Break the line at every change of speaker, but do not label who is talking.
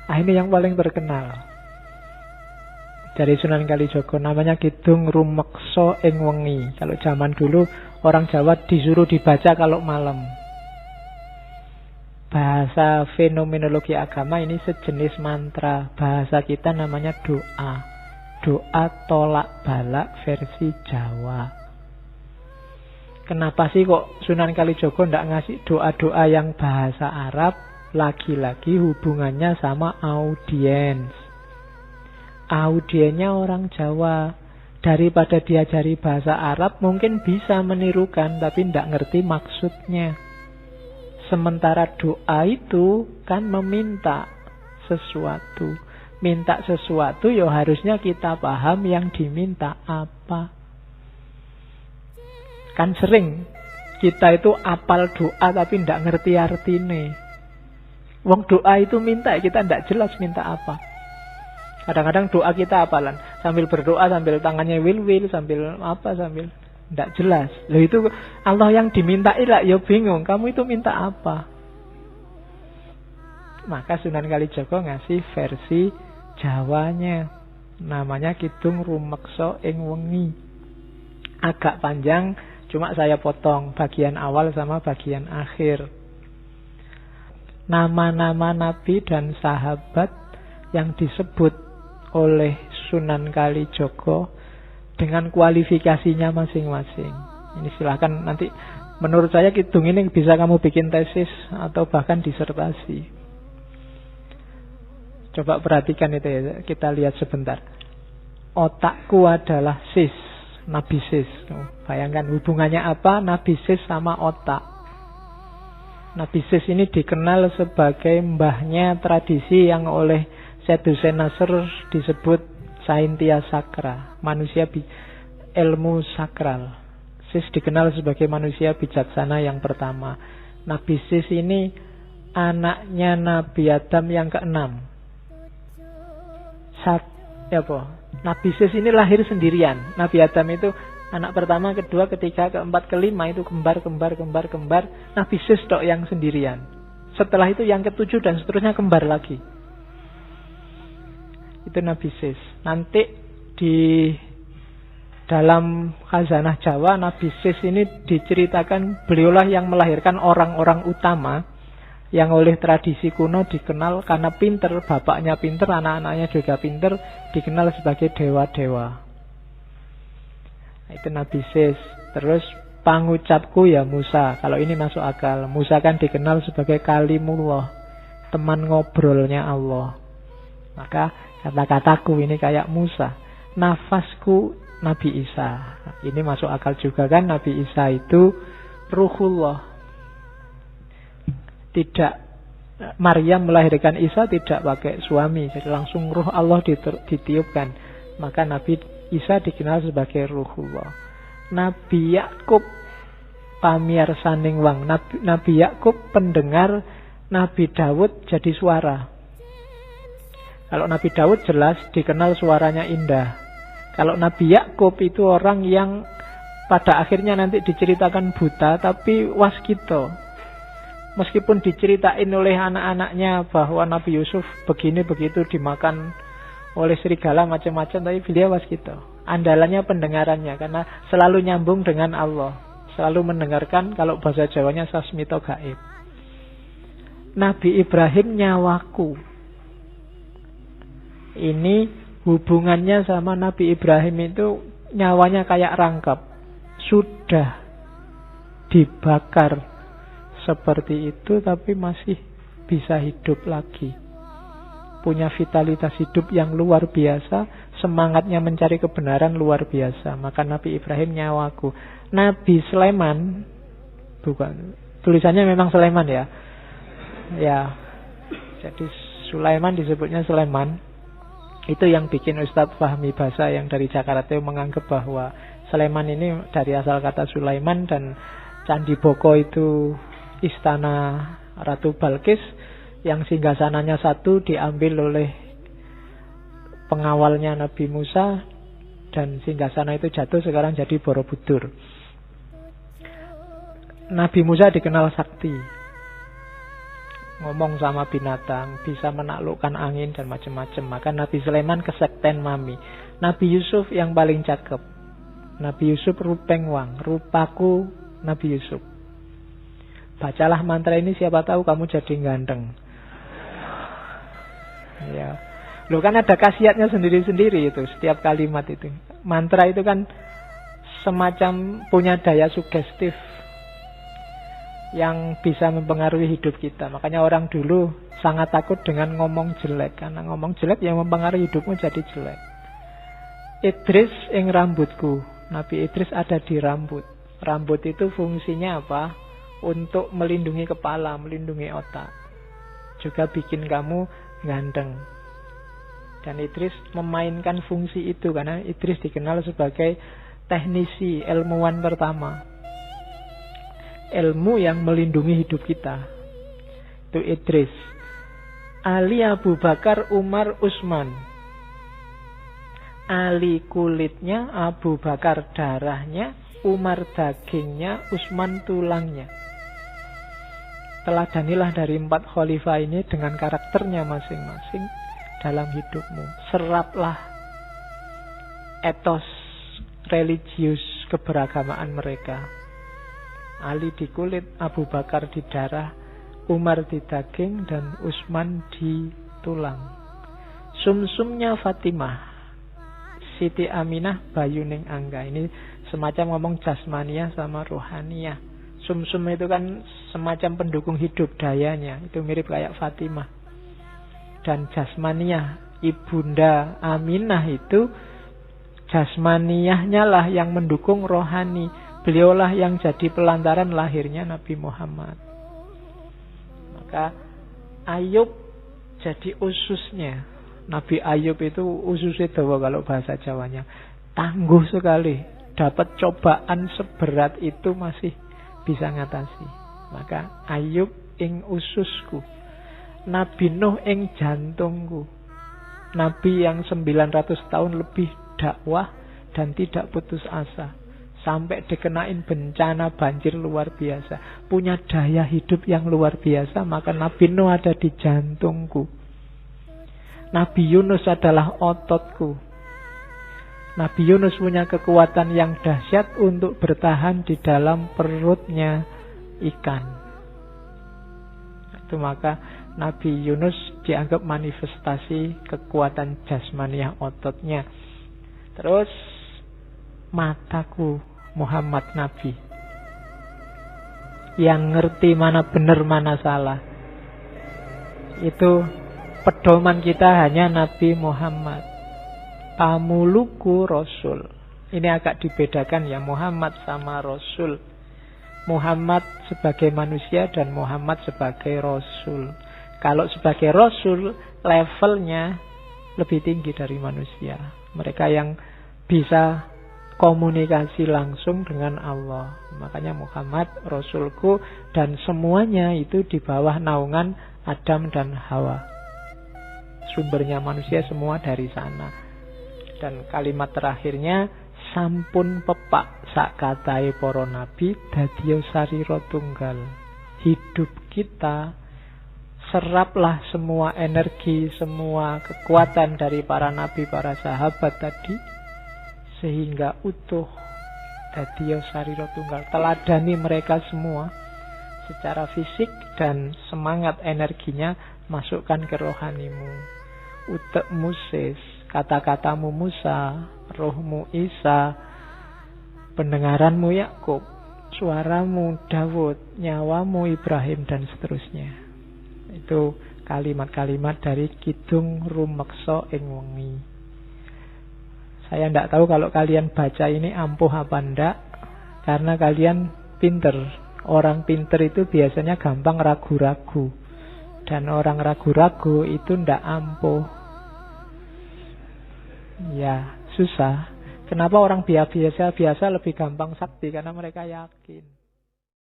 Ini yang paling terkenal dari Sunan Kalijaga, namanya Kidung Rumeksa ing Wengi. Kalau zaman dulu orang Jawa disuruh dibaca kalau malam. Bahasa fenomenologi agama ini sejenis mantra. Bahasa kita namanya doa. Doa tolak balak versi Jawa. Kenapa sih kok Sunan Kalijaga ndak ngasih doa-doa yang bahasa Arab? Lagi-lagi hubungannya sama audiens. Audiennya orang Jawa. Daripada diajari bahasa Arab mungkin bisa menirukan tapi ndak ngerti maksudnya. Sementara doa itu kan meminta sesuatu. Minta sesuatu ya harusnya kita paham yang diminta apa. Kan sering kita itu apal doa tapi ndak ngerti artine. Wong doa itu minta, kita ndak jelas minta apa. Kadang-kadang doa kita apalan, sambil berdoa, sambil tangannya wil-wil, sambil apa, sambil ndak jelas. Loh itu Allah yang dimintai lah, ya bingung, kamu itu minta apa? Maka Sunan Kalijaga ngasih versi Jawanya, namanya Kidung Rumeksa ing Wengi. Agak panjang, cuma saya potong bagian awal sama bagian akhir. Nama-nama nabi dan sahabat yang disebut oleh Sunan Kalijaga dengan kualifikasinya masing-masing. Ini silahkan nanti, menurut saya kidung ini bisa kamu bikin tesis atau bahkan disertasi. Coba perhatikan itu ya, kita lihat sebentar. Otakku adalah sis, Nabi Sis. Bayangkan hubungannya apa Nabi Sis sama otak. Nabi Sis ini dikenal sebagai mbahnya tradisi yang oleh Syed Hussein Nasr disebut Saintia Sakra, manusia ilmu sakral. Sis dikenal sebagai manusia bijaksana yang pertama. Nabi Sis ini anaknya Nabi Adam yang keenam. Nabi Sis ini lahir sendirian. Nabi Adam itu anak pertama, kedua, ketiga, keempat, kelima itu kembar. Nabi Sis tok yang sendirian. Setelah itu yang ketujuh dan seterusnya kembar lagi. Itu Nabi Sis. Nanti di dalam Khazanah Jawa, Nabi Sis ini diceritakan beliaulah yang melahirkan orang-orang utama yang oleh tradisi kuno dikenal karena pinter, bapaknya pinter, anak-anaknya juga pinter, dikenal sebagai dewa-dewa. Itu Nabi Sis. Terus pangucapku ya Musa. Kalau ini masuk akal. Musa kan dikenal sebagai kalimullah, teman ngobrolnya Allah. Maka kata-kataku ini kayak Musa. Nafasku Nabi Isa. Ini masuk akal juga kan. Nabi Isa itu ruhullah. Tidak, Maryam melahirkan Isa tidak pakai suami, jadi langsung ruh Allah ditiupkan. Maka Nabi Isa dikenal sebagai ruhullah. Nabi Yakub pamirsaning wang. Nabi Yakub pendengar, Nabi Daud jadi suara. Kalau Nabi Daud jelas dikenal suaranya indah. Kalau Nabi Yakub itu orang yang pada akhirnya nanti diceritakan buta tapi waskito. Meskipun diceritain oleh anak-anaknya bahwa Nabi Yusuf begini begitu dimakan oleh serigala macam-macam, tapi beliau waskito. Andalannya pendengarannya karena selalu nyambung dengan Allah, selalu mendengarkan. Kalau bahasa Jawanya sasmito gaib. Nabi Ibrahim nyawaku. Ini hubungannya sama Nabi Ibrahim itu nyawanya kayak rangkap, sudah dibakar seperti itu tapi masih bisa hidup lagi. Punya vitalitas hidup yang luar biasa, semangatnya mencari kebenaran luar biasa. Maka Nabi Ibrahim nyawaku. Nabi Sulaiman, bukan, tulisannya memang Sulaiman ya. Ya. Jadi Sulaiman disebutnya Sulaiman. Itu yang bikin Ustadz Fahmi Basa yang dari Jakarta itu menganggap bahwa Sulaiman ini dari asal kata Sulaiman, dan Candi Boko itu istana Ratu Balkis yang singgasananya satu diambil oleh pengawalnya Nabi Musa, dan singgasana itu jatuh sekarang jadi Borobudur. Nabi Musa dikenal sakti. ngomong sama binatang, bisa menaklukkan angin dan macam-macam. Maka Nabi Sulaiman kesekten mami. Nabi Yusuf yang paling cakep. Nabi Yusuf rupeng wang, rupaku Nabi Yusuf. Bacalah mantra ini, siapa tahu kamu jadi ganteng. Ya. Loh kan ada khasiatnya sendiri-sendiri itu, setiap kalimat itu. Mantra itu kan semacam punya daya sugestif yang bisa mempengaruhi hidup kita. Makanya orang dulu sangat takut dengan ngomong jelek, karena ngomong jelek yang mempengaruhi hidupmu jadi jelek. Idris ing rambutku. Nabi Idris ada di rambut. Rambut itu fungsinya apa? Untuk melindungi kepala, melindungi otak. Juga bikin kamu ganteng. Dan Idris memainkan fungsi itu, karena Idris dikenal sebagai teknisi, ilmuwan pertama. Ilmu yang melindungi hidup kita. Itu Idris. Ali, Abu Bakar, Umar, Utsman. Ali kulitnya, Abu Bakar darahnya, Umar dagingnya, Utsman tulangnya. Teladanilah dari 4 khalifah ini dengan karakternya masing-masing dalam hidupmu. Seraplah etos religius keberagamaan mereka. Ali di kulit, Abu Bakar di darah, Umar di daging, dan Utsman di tulang. Sumsumnya Fatimah, Siti Aminah, Bayuning Angga. Ini semacam ngomong jasmaniyah sama rohaniyah. Sumsum itu kan semacam pendukung hidup, dayanya. Itu mirip kayak Fatimah. Dan jasmaniyah, Ibunda Aminah itu jasmaniyahnya lah yang mendukung rohani. Beliaulah yang jadi pelantaran lahirnya Nabi Muhammad. Maka Ayub jadi ususnya. Nabi Ayub itu ususnya dawa kalau bahasa Jawanya. Tangguh sekali. Dapat cobaan seberat itu masih bisa ngatasi. Maka Ayub ing ususku. Nabi Nuh ing jantungku. Nabi yang 900 tahun lebih dakwah dan tidak putus asa. Sampai dikenain bencana banjir luar biasa. Punya daya hidup yang luar biasa. Maka Nabi Nuh ada di jantungku. Nabi Yunus adalah ototku. Nabi Yunus punya kekuatan yang dahsyat untuk bertahan di dalam perutnya ikan. Itu maka Nabi Yunus dianggap manifestasi kekuatan jasmaniah ototnya. Terus mataku Muhammad Nabi yang ngerti mana benar mana salah. Itu pedoman kita hanya Nabi Muhammad. Pamuluku Rasul. Ini agak dibedakan ya, Muhammad sama Rasul. Muhammad sebagai manusia dan Muhammad sebagai Rasul. Kalau sebagai Rasul, levelnya lebih tinggi dari manusia. Mereka yang bisa komunikasi langsung dengan Allah. Makanya Muhammad Rasulku, dan semuanya itu di bawah naungan Adam dan Hawa. Sumbernya manusia semua dari sana. Dan kalimat terakhirnya, sampun pepak sak katai para nabi dadiya sarira tunggal. Hidup kita, seraplah semua energi, semua kekuatan dari para nabi, para sahabat tadi, sehingga utuh dadiya sarira tunggal. Teladani mereka semua secara fisik, dan semangat energinya masukkan ke rohanimu. Utekmu Sis, kata-katamu Musa, rohmu Isa, pendengaranmu Yakub, suaramu Daud, nyawamu Ibrahim, dan seterusnya. Itu kalimat-kalimat dari Kidung Rumeksa ing Wengi. Saya tidak tahu kalau kalian baca ini ampuh apa enggak, karena kalian pinter. Orang pinter itu biasanya gampang ragu-ragu, dan orang ragu-ragu itu tidak ampuh. Ya, susah. Kenapa orang biasa-biasa lebih gampang sakti? Karena mereka yakin.